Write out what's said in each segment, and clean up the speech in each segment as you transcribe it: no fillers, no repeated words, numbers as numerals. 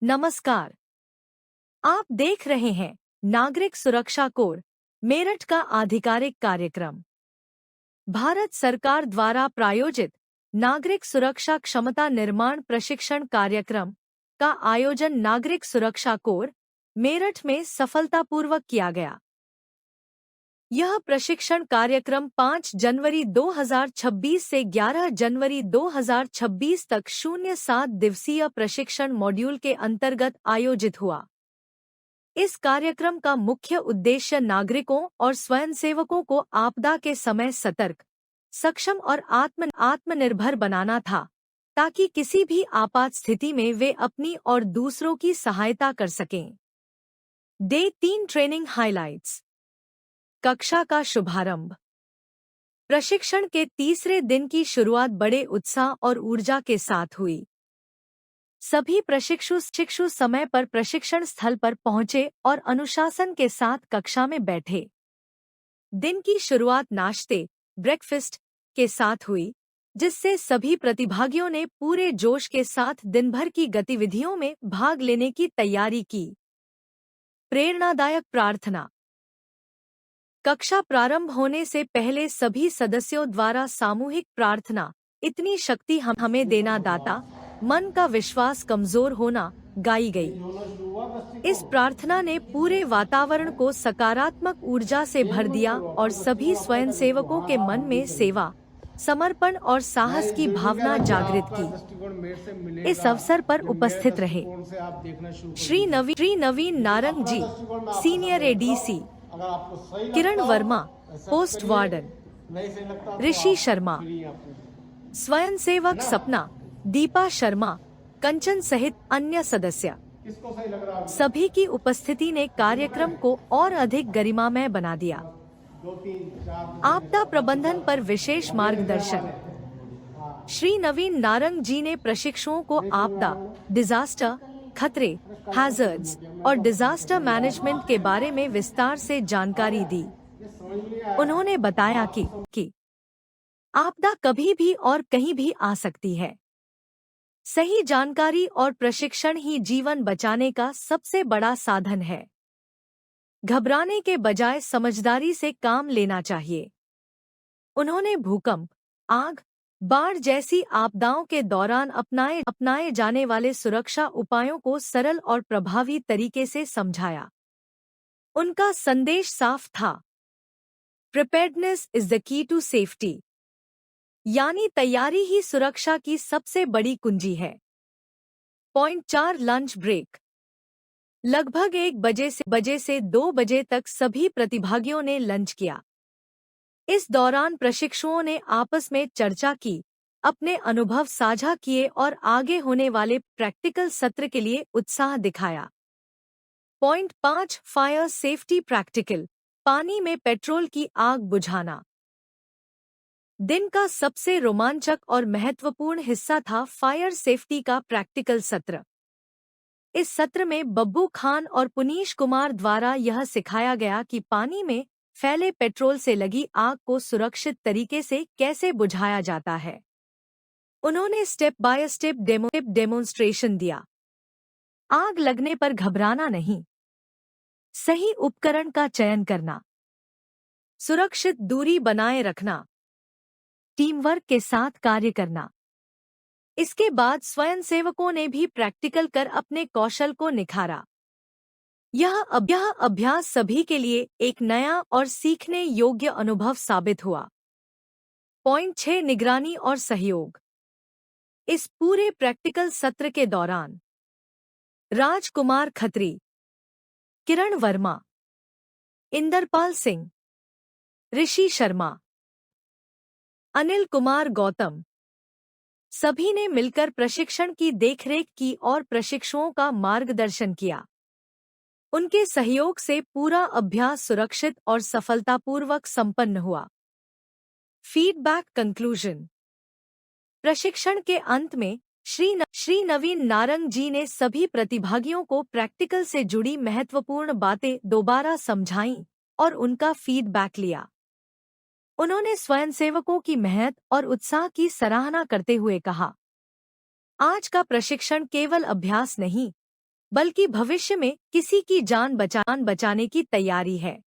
नमस्कार। आप देख रहे हैं नागरिक सुरक्षा कोर, मेरठ का आधिकारिक कार्यक्रम। भारत सरकार द्वारा प्रायोजित नागरिक सुरक्षा क्षमता निर्माण प्रशिक्षण कार्यक्रम का आयोजन नागरिक सुरक्षा कोर, मेरठ में सफलतापूर्वक किया गया। यह प्रशिक्षण कार्यक्रम 5 जनवरी 2026 से 11 जनवरी 2026 तक 07 दिवसीय प्रशिक्षण मॉड्यूल के अंतर्गत आयोजित हुआ। इस कार्यक्रम का मुख्य उद्देश्य नागरिकों और स्वयंसेवकों को आपदा के समय सतर्क, सक्षम और आत्मनिर्भर बनाना था, ताकि किसी भी आपात स्थिति में वे अपनी और दूसरों की सहायता कर सकें। Day 3 training highlights. कक्षा का शुभारंभ। प्रशिक्षण के तीसरे दिन की शुरुआत बड़े उत्साह और ऊर्जा के साथ हुई। सभी प्रशिक्षु समय पर प्रशिक्षण स्थल पर पहुंचे और अनुशासन के साथ कक्षा में बैठे। दिन की शुरुआत नाश्ते, ब्रेकफास्ट के साथ हुई, जिससे सभी प्रतिभागियों ने पूरे जोश के साथ दिन भर की गतिविधियों में भाग लेने की तैयारी की। प्रेरणादायक प्रार्थना। कक्षा प्रारंभ होने से पहले सभी सदस्यों द्वारा सामूहिक प्रार्थना, इतनी शक्ति हमें देना दाता, मन का विश्वास कमजोर होना, गाई गई। इस प्रार्थना ने पूरे वातावरण को सकारात्मक ऊर्जा से भर दिया और सभी स्वयंसेवकों के मन में सेवा, समर्पण और साहस की भावना जागृत की। इस अवसर पर उपस्थित रहे श्री नवीन नारंग जी, सीनियर एडीसी, किरण वर्मा, पोस्ट वार्डन, ऋषि शर्मा, स्वयंसेवक सपना, दीपा शर्मा, कंचन सहित अन्य सदस्य। सभी की उपस्थिति ने कार्यक्रम को और अधिक गरिमामय बना दिया। आपदा प्रबंधन पर विशेष मार्गदर्शन। श्री नवीन नारंग जी ने प्रशिक्षुओं को आपदा, डिजास्टर, खतरे, हैजर्ड्स और डिजास्टर मैनेजमेंट के बारे में विस्तार से जानकारी दी। उन्होंने बताया कि आपदा कभी भी और कहीं भी आ सकती है। सही जानकारी और प्रशिक्षण ही जीवन बचाने का सबसे बड़ा साधन है। घबराने के बजाय समझदारी से काम लेना चाहिए। उन्होंने भूकंप, आग, बाढ़ जैसी आपदाओं के दौरान अपनाए जाने वाले सुरक्षा उपायों को सरल और प्रभावी तरीके से समझाया। उनका संदेश साफ था, preparedness is the key to safety, यानी तैयारी ही सुरक्षा की सबसे बड़ी कुंजी है। Point 4 lunch break. लगभग 1 बजे से 2 बजे तक सभी प्रतिभागियों ने लंच किया। इस दौरान प्रशिक्षुओं ने आपस में चर्चा की, अपने अनुभव साझा किए और आगे होने वाले प्रैक्टिकल सत्र के लिए उत्साह दिखाया। पॉइंट 5 फायर सेफ्टी प्रैक्टिकल, पानी में पेट्रोल की आग बुझाना। दिन का सबसे रोमांचक और महत्वपूर्ण हिस्सा था फायर सेफ्टी का प्रैक्टिकल सत्र। इस सत्र में बब्बू खान और पुनीश कुमार द्वारा यह सिखाया गया कि पानी में फैले पेट्रोल से लगी आग को सुरक्षित तरीके से कैसे बुझाया जाता है। उन्होंने स्टेप बाय स्टेप डेमोन्स्ट्रेशन दिया। आग लगने पर घबराना नहीं, सही उपकरण का चयन करना, सुरक्षित दूरी बनाए रखना, टीम वर्क के साथ कार्य करना। इसके बाद स्वयंसेवकों ने भी प्रैक्टिकल कर अपने कौशल को निखारा। यह अभ्यास सभी के लिए एक नया और सीखने योग्य अनुभव साबित हुआ। पॉइंट 6 निगरानी और सहयोग। इस पूरे प्रैक्टिकल सत्र के दौरान राजकुमार खत्री, किरण वर्मा, इंदरपाल सिंह, ऋषि शर्मा, अनिल कुमार गौतम, सभी ने मिलकर प्रशिक्षण की देखरेख की और प्रशिक्षुओं का मार्गदर्शन किया। उनके सहयोग से पूरा अभ्यास सुरक्षित और सफलतापूर्वक संपन्न हुआ। Feedback conclusion. प्रशिक्षण के अंत में श्री नवीन नारंग जी ने सभी प्रतिभागियों को प्रैक्टिकल से जुड़ी महत्वपूर्ण बातें दोबारा समझाईं और उनका फीडबैक लिया। उन्होंने स्वयंसेवकों की मेहनत और उत्साह की सराहना करते हुए कहा, आज का प्रशिक्षण केवल अभ्यास नहीं, बल्कि भविष्य में किसी की जान बचाने की तैयारी है।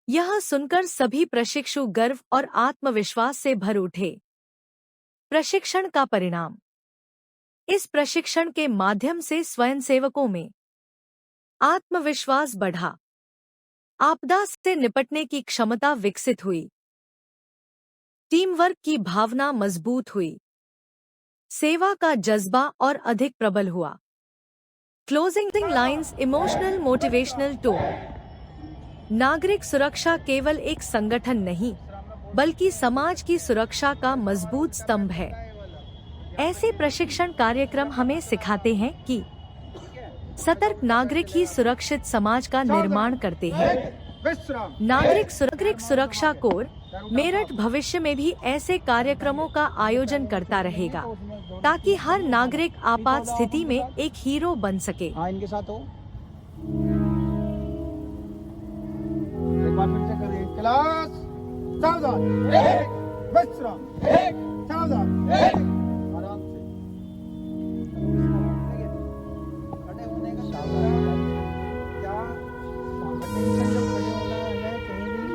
यह सुनकर सभी प्रशिक्षु गर्व और आत्मविश्वास से भर उठे। प्रशिक्षण का परिणाम। इस प्रशिक्षण के माध्यम से स्वयंसेवकों में आत्मविश्वास बढ़ा, आपदा से निपटने की क्षमता विकसित हुई, टीम वर्क की भावना मजबूत हुई, सेवा का जज्बा और अधिक प्रबल हुआ। Closing lines, emotional motivational tone. नागरिक सुरक्षा केवल एक संगठन नहीं, बल्कि समाज की सुरक्षा का मजबूत स्तंभ है। ऐसे प्रशिक्षण कार्यक्रम हमें सिखाते हैं कि सतर्क नागरिक ही सुरक्षित समाज का निर्माण करते हैं। नागरिक सुरक्षा कोर मेरठ भविष्य में भी ऐसे कार्यक्रमों का आयोजन करता रहेगा, ताकि हर नागरिक आपात स्थिति में एक हीरो बन सके। इनके साथ हो। एक बार फिर से करें। क्लास सावधान, विश्राम, सावधान, आराम से। खड़े होने का सावधान। क्या टेंशन जब खड़े होना है कहीं भी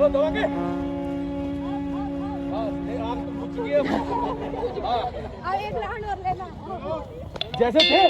दबाओगे हाँ नहीं आग तो बुझ गई अब हाँ अब एक राउंड और लेना जैसे थे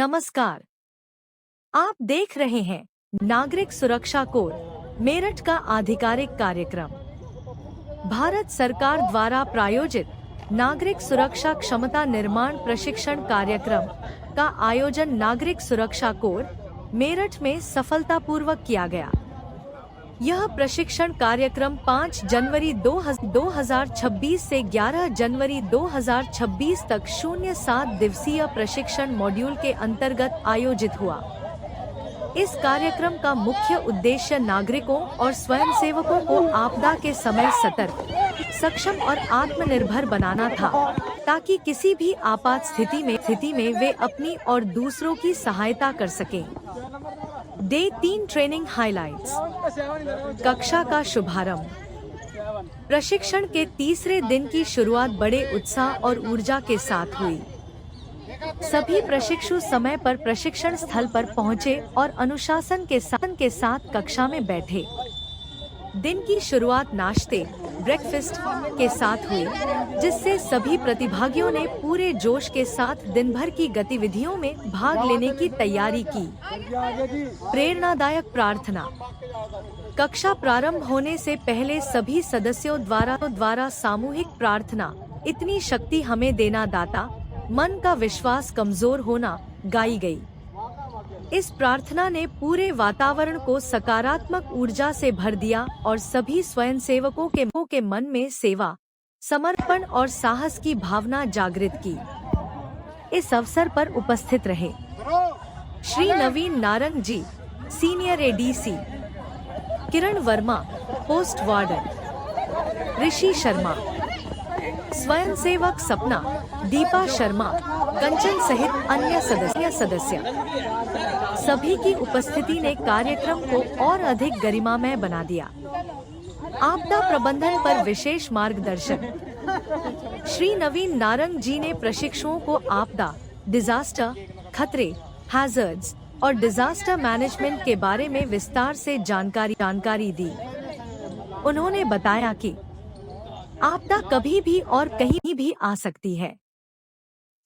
नमस्कार, आप देख रहे हैं नागरिक सुरक्षा कोर मेरठ का आधिकारिक कार्यक्रम। भारत सरकार द्वारा प्रायोजित नागरिक सुरक्षा क्षमता निर्माण प्रशिक्षण कार्यक्रम का आयोजन नागरिक सुरक्षा कोर मेरठ में सफलतापूर्वक किया गया। यह प्रशिक्षण कार्यक्रम 5 जनवरी 2026 से 11 जनवरी 2026 तक 07 दिवसीय प्रशिक्षण मॉड्यूल के अंतर्गत आयोजित हुआ। इस कार्यक्रम का मुख्य उद्देश्य नागरिकों और स्वयंसेवकों को आपदा के समय सतर्क, सक्षम और आत्मनिर्भर बनाना था, ताकि किसी भी आपात स्थिति में वे अपनी और दूसरों की सहायता कर सकें। Day 3 training highlights. कक्षा का शुभारंभ। प्रशिक्षण के तीसरे दिन की शुरुआत बड़े उत्साह और ऊर्जा के साथ हुई। सभी प्रशिक्षु समय पर प्रशिक्षण स्थल पर पहुंचे और अनुशासन के साथ कक्षा में बैठे। दिन की शुरुआत नाश्ते ब्रेकफास्ट के साथ हुई, जिससे सभी प्रतिभागियों ने पूरे जोश के साथ दिन भर की गतिविधियों में भाग लेने की तैयारी की। प्रेरणादायक प्रार्थना। कक्षा प्रारंभ होने से पहले सभी सदस्यों द्वारा सामूहिक प्रार्थना, इतनी शक्ति हमें देना दाता, मन का विश्वास कमजोर होना, गाई गई। इस प्रार्थना ने पूरे वातावरण को सकारात्मक ऊर्जा से भर दिया और सभी स्वयंसेवकों के मन में सेवा, समर्पण और साहस की भावना जागृत की। इस अवसर पर उपस्थित रहे श्री नवीन नारंग जी, सीनियर एडीसी, किरण वर्मा, पोस्ट वार्डन, ऋषि शर्मा, स्वयंसेवक सपना, दीपा शर्मा, कंचन सहित अन्य सदस्य। सभी की उपस्थिति ने कार्यक्रम को और अधिक गरिमामय बना दिया। आपदा प्रबंधन पर विशेष मार्गदर्शन। श्री नवीन नारंग जी ने प्रशिक्षुओं को आपदा, डिजास्टर, खतरे, हैजर्ड्स और डिजास्टर मैनेजमेंट के बारे में विस्तार से जानकारी दी। उन्होंने बताया कि आपदा कभी भी और कहीं भी आ सकती है।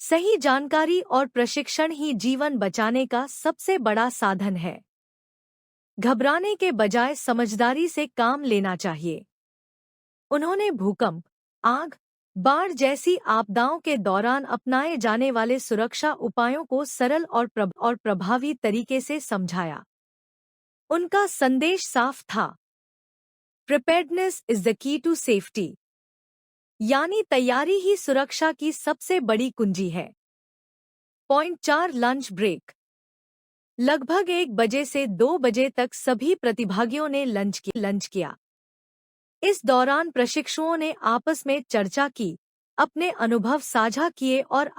सही जानकारी और प्रशिक्षण ही जीवन बचाने का सबसे बड़ा साधन है। घबराने के बजाय समझदारी से काम लेना चाहिए। उन्होंने भूकंप, आग, बाढ़ जैसी आपदाओं के दौरान अपनाए जाने वाले सुरक्षा उपायों को सरल और प्रभावी तरीके से समझाया। उनका संदेश साफ था, preparedness is the key to safety, यानी तैयारी ही सुरक्षा की सबसे बड़ी कुंजी है। Point 4 lunch break. लगभग 1 बजे से 2 बजे तक सभी प्रतिभागियों ने लंच किया। इस दौरान प्रशिक्षुओं ने आपस में चर्चा की, अपने अनुभव साझा किए और